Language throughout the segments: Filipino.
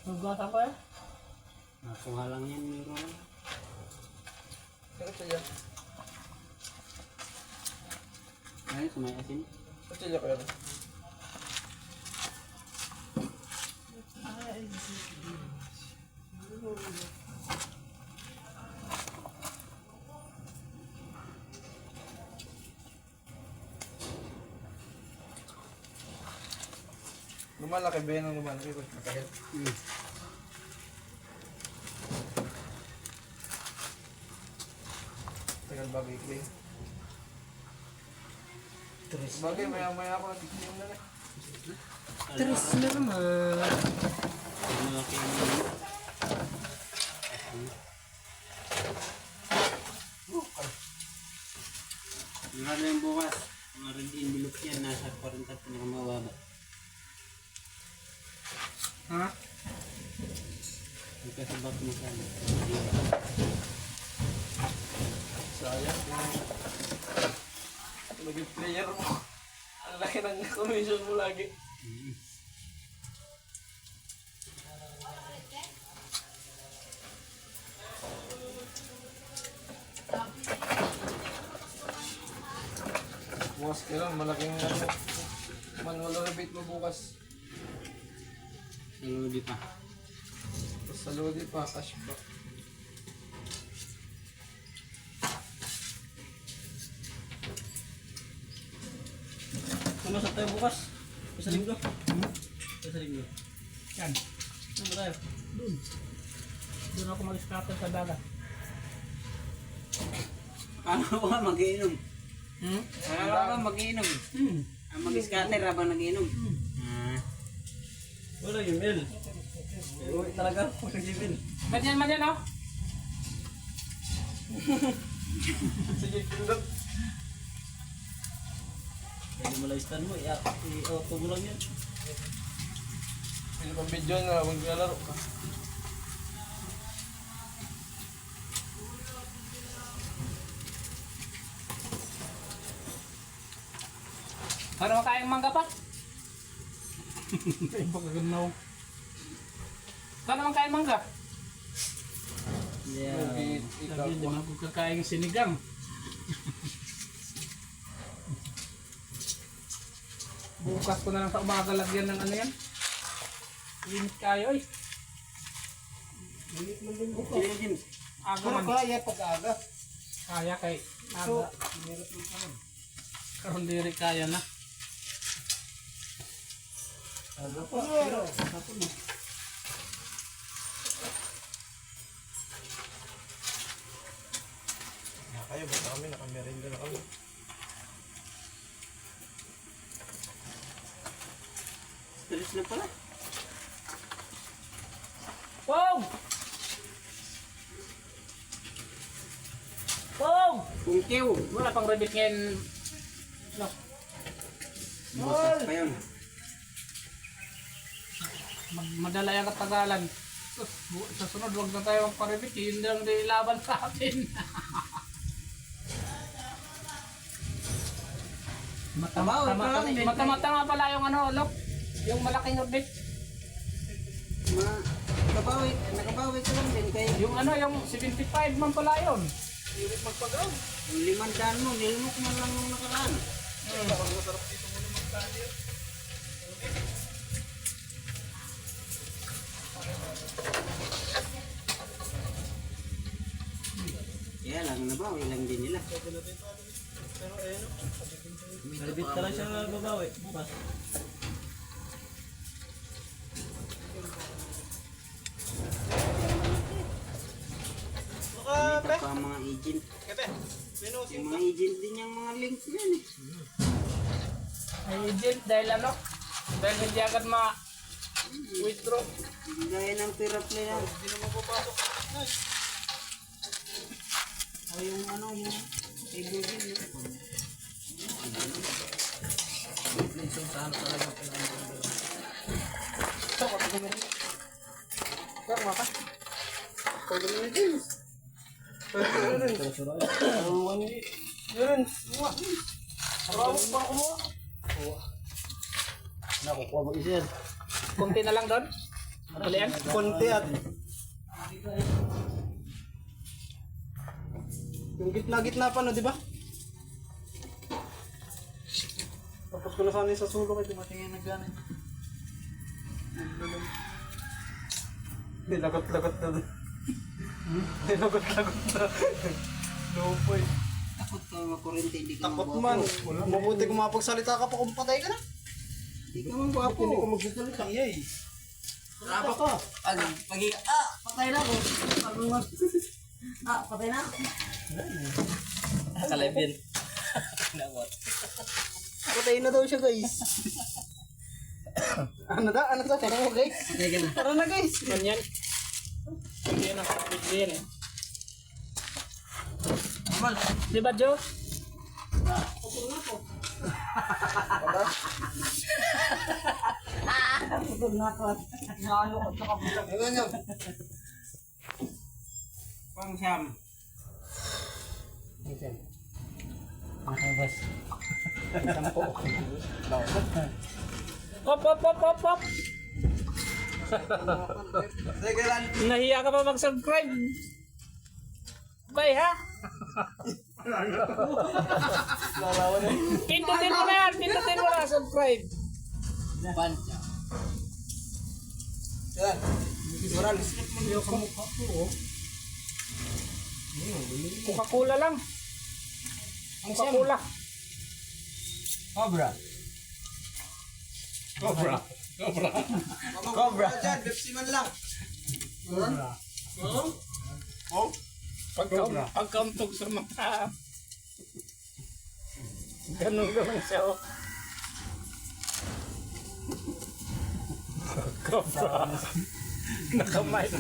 Hugasan ko yan. Nakuha lang yan, meron. Sakit siya. Ayos, may asin. Sakit siya kaya. Lumalaki ba yan ang lumalaki? Masakit. Tagal ba bigli? Bagay, maya-maya ako natigil na rin. Tres na naman. Malaki yung Meron yung bukas. Mga red envelope yan. Nasa 40 pinakamababa. Ha? Magkasabak mo sana. Sayang. Naging player mo. Ang laki ng commission mo lagi. Bukas ka lang, malaking manual rebate mo bukas. Lodi pa. Tapos sa Lodi pa, cash back. Pumasok tayo bukas. Sa linggo. Sa linggo. Yan. Saan ba tayo? Doon. Doon ako mag-scatter sa dagat. Paano ka mag-iinom? Hmm? Paano ka mag-iinom? Mag-scatter habang nag-iinom? Wala yung L. Uy, talaga. Huwag nag-ibil. Madyan, oh. Sige, pindot. Pwede mo lang mo. I-auto mo lang yan. Pwede pang video na maglalaro ka. Ano makain mangga pa? Ay, baka ganaw. Paano man kain mangga? Yeah. Sabi, hindi man ako kakain sinigang. Bukas ko na lang sa umaga lagyan ng ano yan. Init kayo eh. Init mo din bukas. Sino James? Aga Pero man. kaya pag-aga. Kaya kay So, aga. meron mo pa rin. Karon diri kaya na. Aga pa. Pero, kayo, basta kami, nakamerenda na kami. Stress na pala. Wow! Wow! Kung kiw. Wala pang rabbit ngayon. No. Bukas pa yun. Madala yung katagalan. Sa sunod, huwag na tayo magparibit. Hindi lang laban sa atin. Mata-mata nga pala yung ano, look. Yung malaking orbit. Nakabawi ka lang din kayo. Yung ano, yung 75 man pala yun. Init magpagaw. Yung 500 mo, nilimok man lang nung nakaraan. Parang masarap dito mo naman tayo. Kaya lang, nabawi lang din nila. Pero ayun, Rabbit ka lang siya babawi. Bukas. Kumita pa ang mga agent. Kete, minusin Yung mga agent din yung mga links yan eh. Ay, agent, dahil ano? Dahil hindi agad ma-withdraw. Gaya ng pira play na. Hindi naman papasok. O yung ano, yung kaibigan yun. Saan talaga kailangan. Ito, kapag gumawa. Kaya maka. Pwede mo na din. Pwede na rin. Yun. Muwa. Rawak pa kumuha. Nakukuha mo isa yan. Kunti na lang doon. Madalian. Konti at yung gitna-gitna pa no, di ba? Tapos ko na sana yung sa sulok ay dumating yung nagganit. Lagot-lagot na doon. Lagot-lagot na. Lupoy. Takot ka makurente, hindi ka Takot magwapo. man. Mabuti kung mapagsalita ka pa kung patay ka na. Hindi ka magwapo. Hindi ko magsasalita. Iyay. Bravo ko. Patay na ako. Patay na ako. Kalibin. Nawat. Patay na daw siya guys. Ano da? Tara mo guys. Patay ka na. Tara na guys. Ganyan. Hindi na. Hindi na. Di ba, Joe? Ayun yun. Pang siyam. Nakabas. Sampo. Hop, hop, hop, hop, hop. Sige lang. Nahiya ka pa mag-subscribe. Bye, ha? Larawan na. Pindutin mo na yan. Pindutin mo na. Subscribe. Pancha. Yan. Moral. Yung kamukha ko oh. Coca-Cola lang. Coca-Cola. Cobra. Cobra. Cobra. Dyan, Pepsi man lang. Cobra. Oh? Pagkauntog sa mata. Ganun lang siya, oh. Cobra. Nakamay.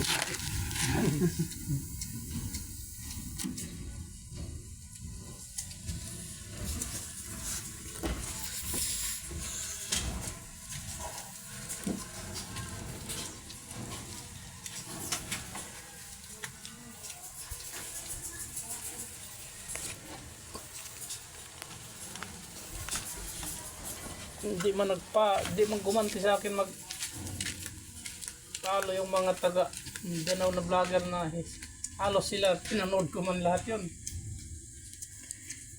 Hindi man gumanti sa akin talo yung mga taga Mindanao na vlogger na halos sila pinanood ko man lahat yun.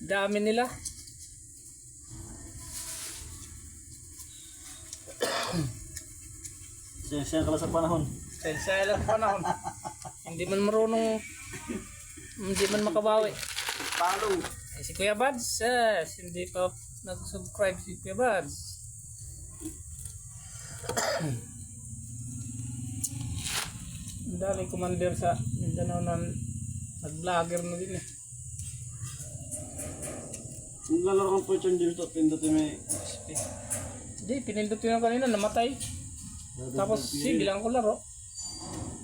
Dami nila. Siya ka sa panahon. Sa ilang panahon. Hindi man marunong, hindi man makabawi. Palo. Si Kuya Bads, hindi pa nag-subscribe si Kuya Bads. Ang daming commander sa Mindanao na nag-vlogger na din eh. Kung lalaro kang Fortune Games, pindutin may Hindi, pinindot ko na kanina, namatay. Tapos sige lang ko laro.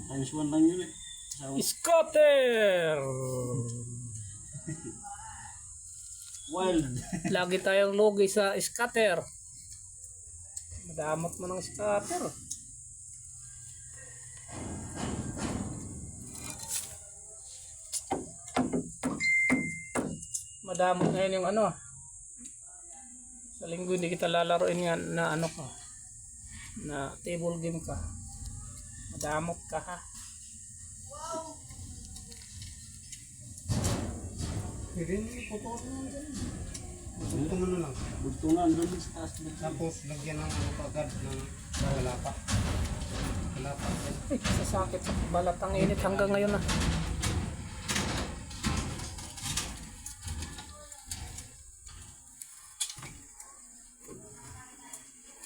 times 1 lang yun eh. Scatter! Wild. Lagi tayong logi sa scatter. Madamot mo ng scatter. Madamot ngayon yung ano. Sa linggo hindi kita lalaroin nga na ano ka. Na table game ka. Madamot ka ha. Pwede nyo ipotoro na dyan. Ito mo na lang. Bugtungan doon sa taas. Tapos lagyan ng ano agad ng wala pa. Wala pa. Ay, sasakit sa balat ang init hanggang ngayon na.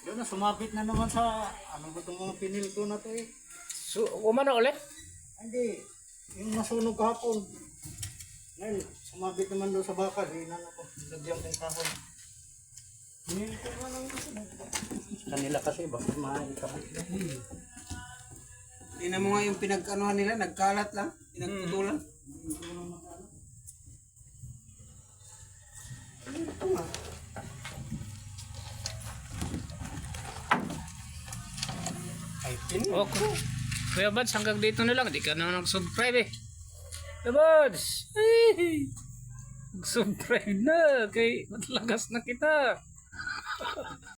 Doon na, sumabit na naman sa, ano ba itong mga pinil ko na to eh? So, umano ulit? Hindi, yung nasunog kahapon. Ngayon, sumabit naman doon sa bakal, hinan ako, lagyan kong kahon. Pinil ko na lang ito. Kanila kasi bakit maaari ka. Tingnan mo nga yung pinag-anuhan nila, nagkalat lang. Pinagputulan. Ito nga. Ay, pinil. Okay. Kuya Bads, hanggang dito na lang. Hindi ka na nag-subscribe eh. Kuya Bads! Ay! Mag-subscribe na. Kay matlagas na kita.